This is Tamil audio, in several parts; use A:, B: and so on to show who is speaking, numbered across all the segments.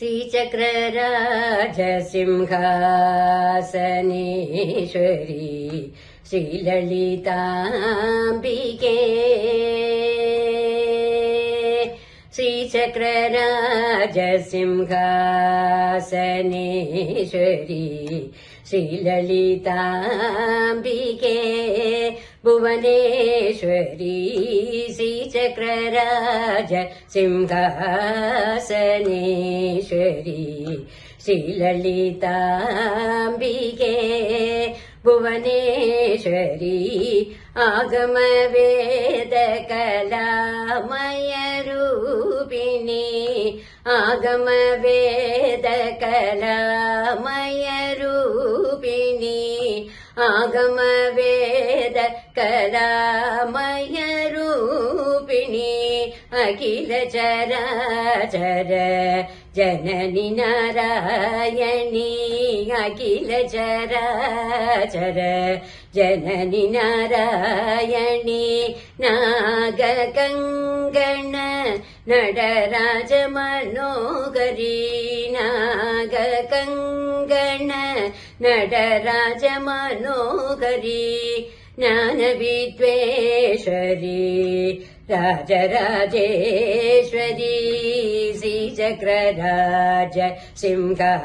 A: श्रीचक्रराजसिंहासनेश्वरी श्रीललिताम्बिके श्रीचक्रराजसिंहासनेश्वरी श्रीललिताम्बिके भुवनेश्वरी श्रीचक्रराजसिंहासनेश्वरी श्रीललिताम्बिके भुवनेश्वरी आगमवेदकलामयरूपिणी आगमवेदकलामयरूपिणी आगमवेदकलामयरूपिणी अखिल चराचर जननी नारायणी अखिल चराचर जननी नारायणी नागकङ्गण नटराज मनोहरी नागकङ्गण नटराज मनोहरी ज्ञानविद्वेश्वरी राजराजेश्वरी श्रीचक्रराज सिंहासनेश्वरी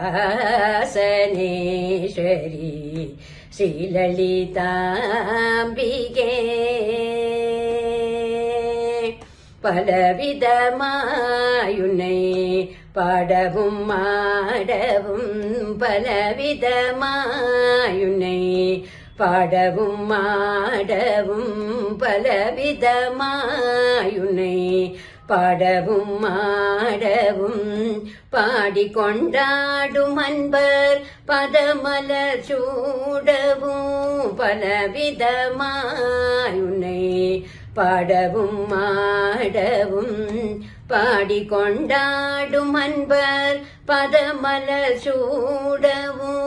A: श्रीललिताम्बिके பலவிதமாயுனை பாடவும் மாடவும் பலவிதமாயுனை பாடவும் மாடவும் பலவிதமாயுனை பாடவும் மாடவும் பாடிக்கொண்டாடும் அன்பர் பதமலர் சூடவும் பலவிதமாயுனை பாடவும் மாடவும் பாடிக்கொண்டாடும் அன்பர் பதமலர் சூடவும்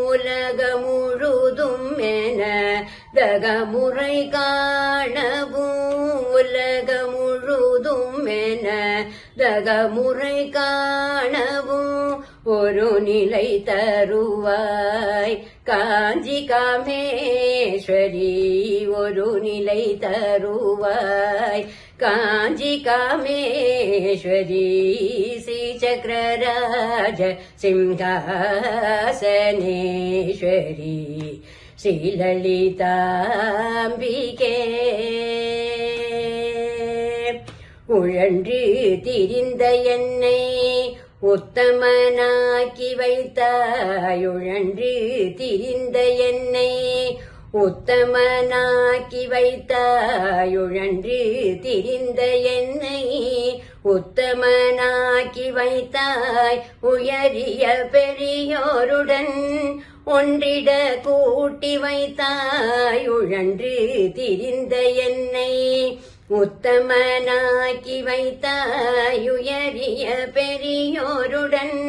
A: உலக முழுதும் என தகமுறை காணவும் உலக முழுதும் என தகமுறை காணவும் ஒரு நிலை தருவாய் காஞ்சி காமேஸ்வரி ஒரு நிலை தருவாய் காஞ்சி காமேஸ்வரி ஸ்ரீசக்கரராஜ சிம்ஹாசனேஸ்வரி ஸ்ரீலலிதாம்பிகே உழன்று திரிந்த என்னை உத்தமனாக்கி வைத்தாய் உழன்று திரிந்த என்னை உத்தமனாக்கி வைத்தாய் உழன்று திரிந்த என்னை உத்தமனாக்கி வைத்தாய் உயரிய பெரியோருடன் ஒன்றிட கூட்டி வைத்தாய் உழன்று திரிந்த என்னை உத்தமனாக்கி வைத்தாய் உயரிய பெரியோருடன்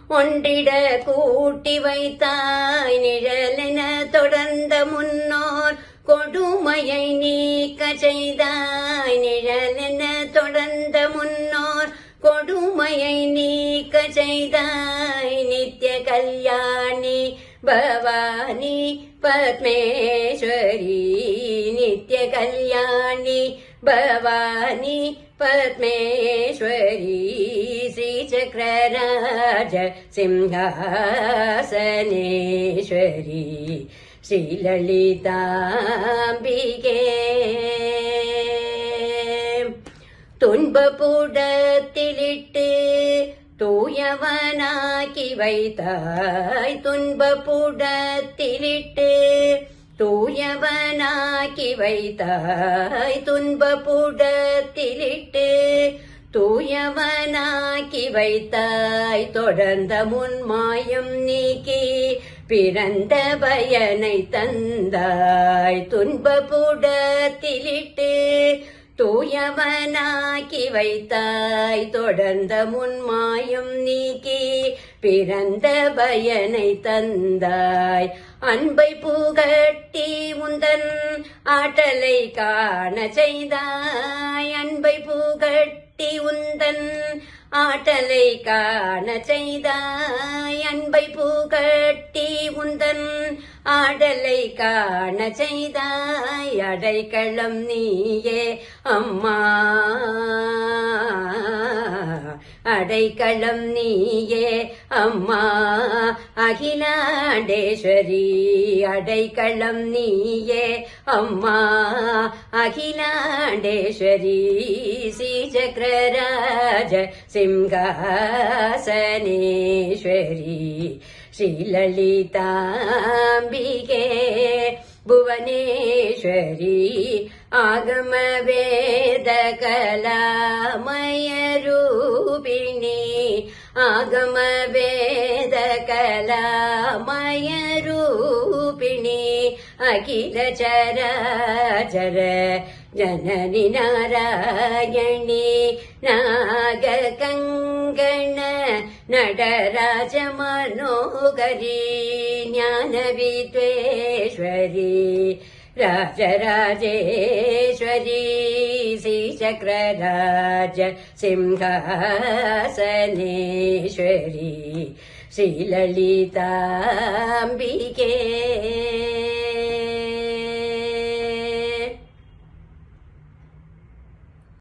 A: ஒன்றிட கூட்டி வைத்தாய் நிழலென தொடர்ந்த முன்னோர் கொடுமையை நீக்க செய்தாய் நிழலென தொடர்ந்த முன்னோர் கொடுமையை நீக்க செய்தாய் நித்ய கல்யாணி பவானி பத்மேஸ்வரி நித்ய கல்யாணி பவானி பத்மேஸ்வரி ஸ்ரீசக்கரராஜ சிம்ஹாசனேஸ்வரி ஸ்ரீலலிதாம்பிகே துன்பப்புடத்திலிட்டு தூயவனாக்கி வைத்தாய் துன்பப்புடத்திலிட்டு தூயவனாக்கி வைத்தாய் துன்பப்புடத்திலிட்டு தூயவனாக்கி வைத்தாய் தொடர்ந்த முன்மாயம் நீக்கி பிறந்த பயனை தந்தாய் துன்பப்புடத்திலிட்டு தூயவனாக்கி வைத்தாய் தொடர்ந்த முன்மாயம் நீக்கி பிறந்த பயனை தந்தாய் அன்பை புகட்டி உந்தன் ஆற்றலை காண செய்தாய். அன்பை புகட்டி உந்தன் ஆற்றலை காண செய்தாய். அன்பை புகட்டி உந்தன் ஆடலை காண செய்தாய். அடைக்கலம் நீயே அம்மா, அடைக்கலம் நீயே அம்மா அகிலாண்டேஸ்வரி. அடைக்கலம் நீயே அம்மா அகிலாண்டேஸ்வரி. ஸ்ரீசக்கரராஜ சிம்ஹாசனேஸ்வரி ஸ்ரீலலிதாம்பிகே புவனேஸ்வரி. ஆகம வேத கலாமய ரூபிணி. ஆகம வேத கலாமய ரூபிணி. அகில சராச்சர ஜனனி நாராயணி. நாக கங்கண நடராஜ மனோகரி. ஞான வித்வேஸ்வரி ராஜராஜேஸ்வரி. ஸ்ரீசக்கரராஜ சிம்ஹாசனேஸ்வரி ஸ்ரீலலிதாம்பிகே.